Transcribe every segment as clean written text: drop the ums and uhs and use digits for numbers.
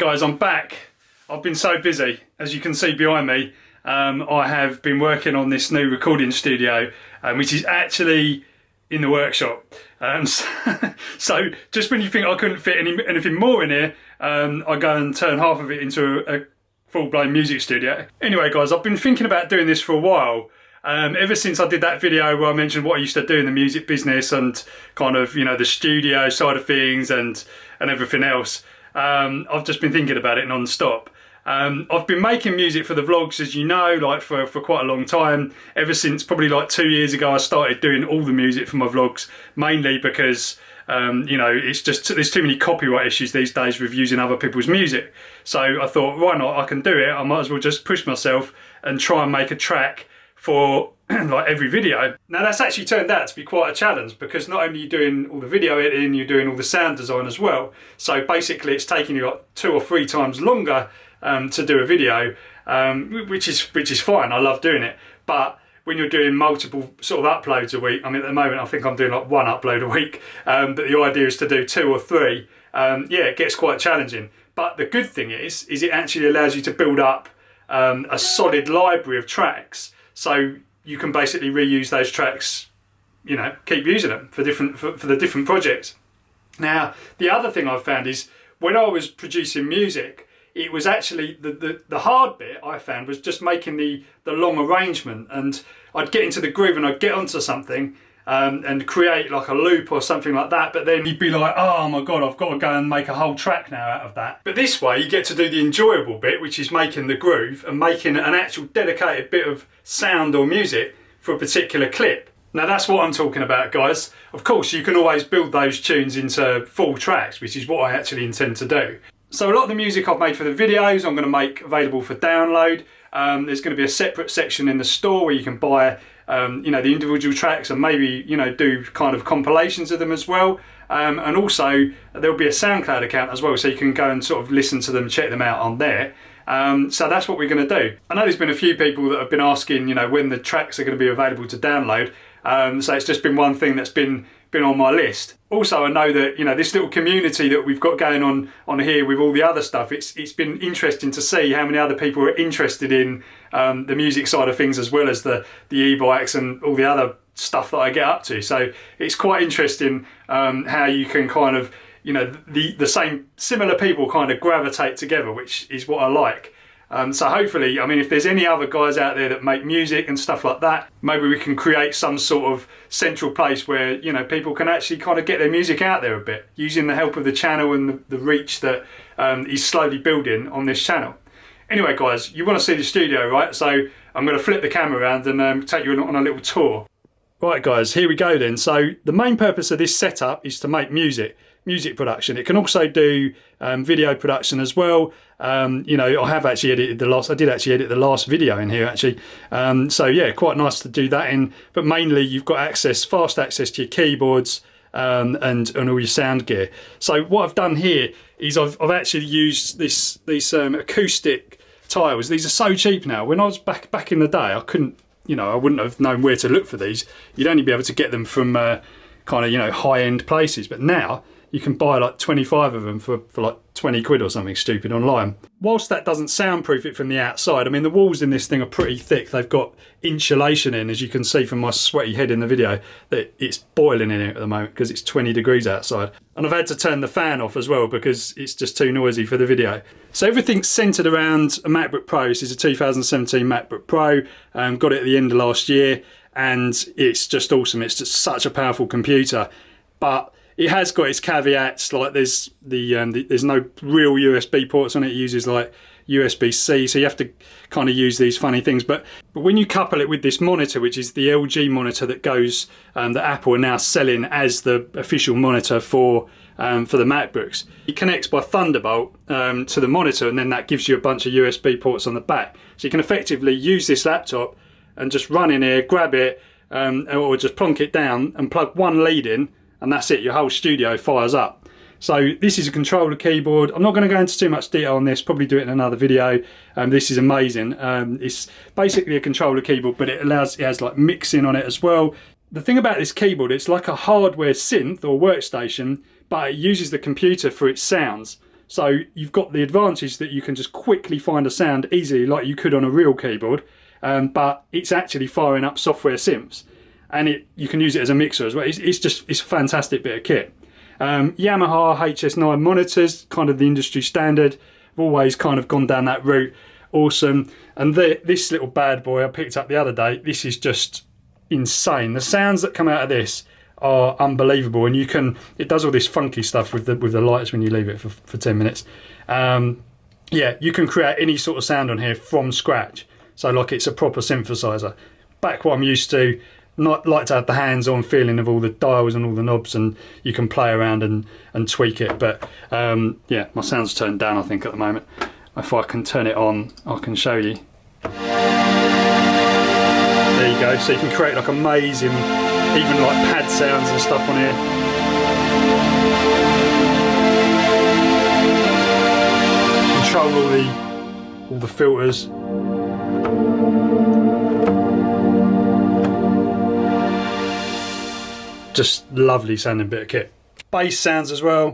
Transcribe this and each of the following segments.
guys, I'm back. I've been so busy, as you can see behind me. I have been working on this new recording studio, which is actually in the workshop. So just when you think I couldn't fit anything more in here, I go and turn half of it into a full-blown music studio. Anyway guys, I've been thinking about doing this for a while. Ever since I did that video where I mentioned what I used to do in the music business and kind of, you know, the studio side of things and everything else, I've just been thinking about it non-stop. I've been making music for the vlogs, as you know, like for quite a long time. Ever since probably like 2 years ago, I started doing all the music for my vlogs, mainly because you know, it's just, there's too many copyright issues these days with using other people's music. So I thought, why not? I can do it. I might as well just push myself and try and make a track for like every video. Now that's actually turned out to be quite a challenge, because not only are you doing all the video editing, you're doing all the sound design as well. So basically it's taking you like 2 or 3 times longer to do a video, which is fine. I love doing it. But when you're doing multiple sort of uploads a week, I mean at the moment I think I'm doing like 1 upload a week, but the idea is to do 2 or 3, yeah, it gets quite challenging. But the good thing is it actually allows you to build up a solid library of tracks. So you can basically reuse those tracks, you know, keep using them for the different projects. Now, the other thing I've found is when I was producing music, it was actually the hard bit I found was just making the long arrangement, and I'd get into the groove and I'd get onto something and create like a loop or something like that, but then you'd be like, oh my god, I've got to go and make a whole track now out of that. But this way you get to do the enjoyable bit, which is making the groove and making an actual dedicated bit of sound or music for a particular clip. Now that's what I'm talking about, guys. Of course you can always build those tunes into full tracks, which is what I actually intend to do. So a lot of the music I've made for the videos I'm going to make available for download. There's going to be a separate section in the store where you can buy you know, the individual tracks and maybe, you know, do kind of compilations of them as well. And also there'll be a SoundCloud account as well, so you can go and sort of listen to them, check them out on there. So that's what we're going to do. I know there's been a few people that have been asking, you know, when the tracks are going to be available to download. So it's just been one thing that's been on my list. Also, I know that, you know, this little community that we've got going on here with all the other stuff, it's been interesting to see how many other people are interested in the music side of things, as well as the e-bikes and all the other stuff that I get up to. So it's quite interesting how you can kind of, you know, the same similar people kind of gravitate together, which is what I like. So hopefully, I mean, if there's any other guys out there that make music and stuff like that, maybe we can create some sort of central place where, you know, people can actually kind of get their music out there a bit, using the help of the channel and the reach that is slowly building on this channel. Anyway guys, you want to see the studio, right? So I'm going to flip the camera around and take you on a little tour. Right guys, here we go then. So the main purpose of this setup is to make music production. It can also do video production as well. You know, I have actually edited I did actually edit the last video in here actually. So yeah, quite nice to do that in, but mainly you've got fast access to your keyboards and all your sound gear. So what I've done here is I've actually used these acoustic tiles. These are so cheap now. When I was back in the day, I couldn't, you know, I wouldn't have known where to look for these. You'd only be able to get them from kind of, you know, high-end places, but now you can buy like 25 of them for like 20 quid or something stupid online. Whilst that doesn't soundproof it from the outside, I mean, the walls in this thing are pretty thick. They've got insulation in, as you can see from my sweaty head in the video, that it's boiling in here at the moment because it's 20 degrees outside. And I've had to turn the fan off as well because it's just too noisy for the video. So everything's centered around a MacBook Pro. This is a 2017 MacBook Pro. Got it at the end of last year, and it's just awesome. It's just such a powerful computer, but it has got its caveats, like there's no real USB ports on it. It uses like USB-C, so you have to kind of use these funny things. But when you couple it with this monitor, which is the LG monitor that goes, that Apple are now selling as the official monitor for the MacBooks, it connects by Thunderbolt to the monitor, and then that gives you a bunch of USB ports on the back. So you can effectively use this laptop and just run in here, grab it, or just plonk it down and plug one lead in, and that's it, your whole studio fires up. So this is a controller keyboard. I'm not going to go into too much detail on this, probably do it in another video. This is amazing. It's basically a controller keyboard, but it has like mixing on it as well. The thing about this keyboard, it's like a hardware synth or workstation, but it uses the computer for its sounds. So you've got the advantage that you can just quickly find a sound easily like you could on a real keyboard, but it's actually firing up software synths, and you can use it as a mixer as well. It's a fantastic bit of kit. Yamaha HS9 monitors, kind of the industry standard. I've always kind of gone down that route. Awesome. And this little bad boy I picked up the other day, this is just insane. The sounds that come out of this are unbelievable, and it does all this funky stuff with the lights when you leave it for 10 minutes. Yeah, you can create any sort of sound on here from scratch. So like it's a proper synthesizer. Back what I'm used to, not like to have the hands-on feeling of all the dials and all the knobs, and you can play around and tweak it. But yeah, my sound's turned down I think at the moment. If I can turn it on, I can show you. There you go, so you can create like amazing, even like pad sounds and stuff on here. Control all the filters. Just lovely sounding bit of kit. Bass sounds as well.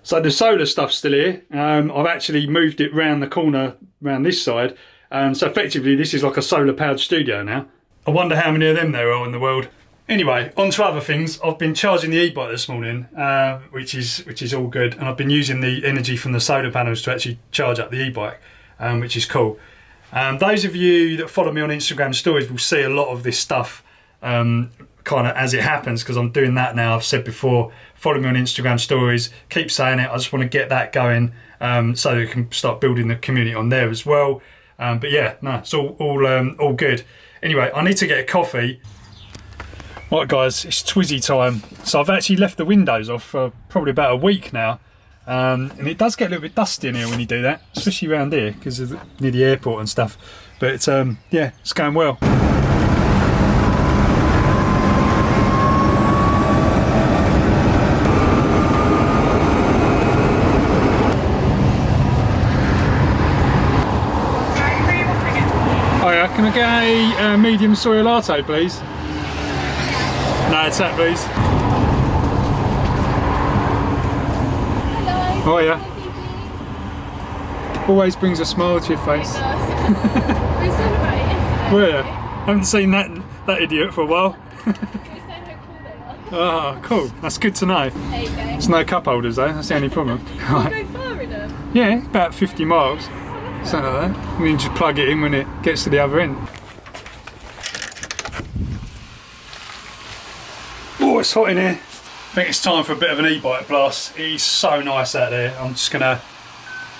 So the solar stuff's still here. I've actually moved it round the corner, round this side. So effectively this is like a solar powered studio now. I wonder how many of them there are in the world. Anyway, on to other things. I've been charging the e-bike this morning, which is all good. And I've been using the energy from the solar panels to actually charge up the e-bike, which is cool. Those of you that follow me on Instagram stories will see a lot of this stuff kind of as it happens, because I'm doing that now. I've said before, follow me on Instagram stories, keep saying it. I just want to get that going so we can start building the community on there as well. But yeah, no, it's all good. Anyway, I need to get a coffee. Right guys, it's Twizzy time. So I've actually left the windows off for probably about a week now. And it does get a little bit dusty in here when you do that, especially around here because near the airport and stuff. But yeah, it's going well. Hiya, can I get a medium soy latte, please? No, it's that, please. Hello. Hiya. Always brings a smile to your face. It does. We were talking about it yesterday. Were you? Haven't seen that idiot for a while. We said how cool they Oh, are. cool. That's good to know. There you go. There's no cup holders though, that's the only problem. Go far in them. Yeah, about 50 miles. Something like that. And then just plug it in when it gets to the other end. Oh, it's hot in here. I think it's time for a bit of an e-bike blast. It is so nice out there. I'm just going to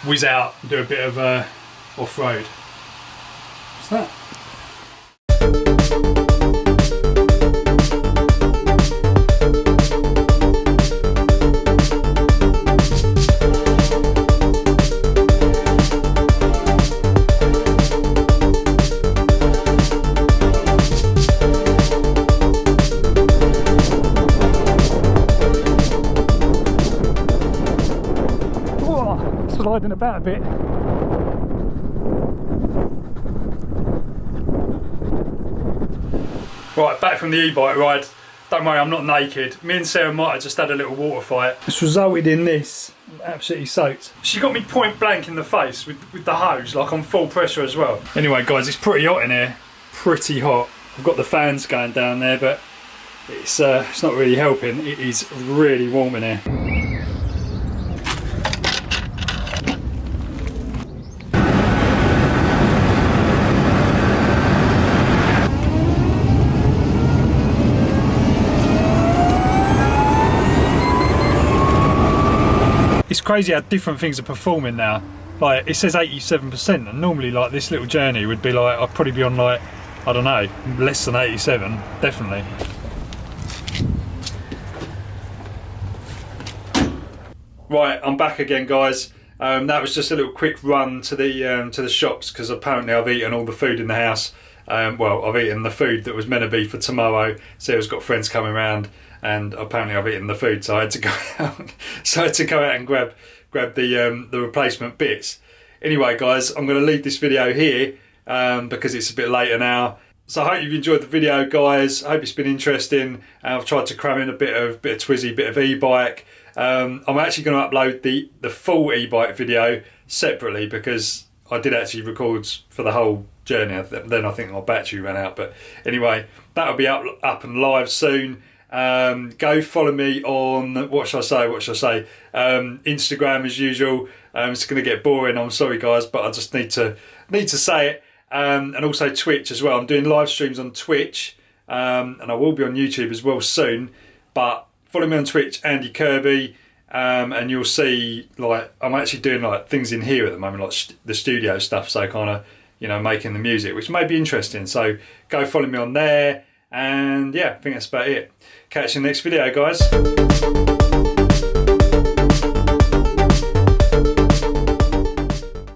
whiz out and do a bit of off-road. What's that? Sliding about a bit. Right, back from the e-bike ride. Don't worry, I'm not naked. Me and Sarah might have just had a little water fight. It's resulted in this, absolutely soaked. She got me point blank in the face with the hose, like on full pressure as well. Anyway guys, it's pretty hot in here, pretty hot. I've got the fans going down there, but it's not really helping. It is really warm in here. It's crazy how different things are performing now. Like it says 87%, and normally like this little journey would be like, I'd probably be on like, I don't know, less than 87, definitely. Right, I'm back again guys. That was just a little quick run to the shops, because apparently I've eaten all the food in the house. Well, I've eaten the food that was meant to be for tomorrow. Sarah's got friends coming around, and apparently I've eaten the food, so I had to go out. So I had to go out and grab the replacement bits. Anyway, guys, I'm going to leave this video here because it's a bit later now. So I hope you've enjoyed the video, guys. I hope it's been interesting. I've tried to cram in a bit of Twizy, bit of e-bike. I'm actually going to upload the full e-bike video separately because I did actually record for the whole journey. Then I think my battery ran out. But anyway, that'll be up and live soon. Go follow me on, what should I say? Instagram as usual. It's going to get boring, I'm sorry guys, but I just need to say it. And also Twitch as well. I'm doing live streams on Twitch, and I will be on YouTube as well soon. But follow me on Twitch, Andy Kirby, and you'll see, like, I'm actually doing like things in here at the moment, like the studio stuff. So kind of, you know, making the music, which may be interesting. So go follow me on there. And yeah, I think that's about it. Catch you in the next video, guys.